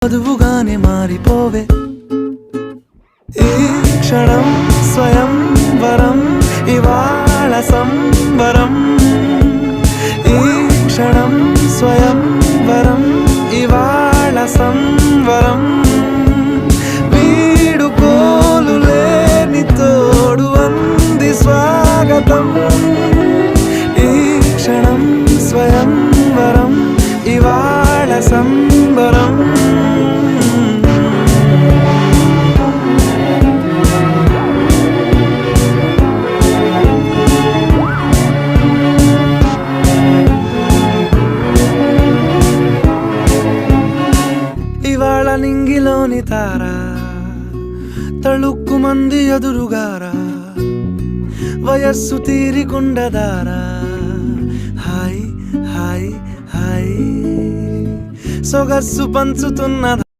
వధువుగానే మారిపోవే ఈ క్షణం స్వయం వరం ఇవాళ సంబరం ఈ క్షణం స్వయం వరం ఇవాళ సంవరం వీడుకోలు లేని తోడు అంది స్వాగతం ఈ క్షణం స్వయం వరం ఇవాళ సంబరం ఇవాళ నింగిలోని తారా తళుక్కు మంది ఎదురుగారా వయస్సు తీరికుండదారా హాయ్ హాయ్ హాయ్ సొగస్సు పంచుతున్న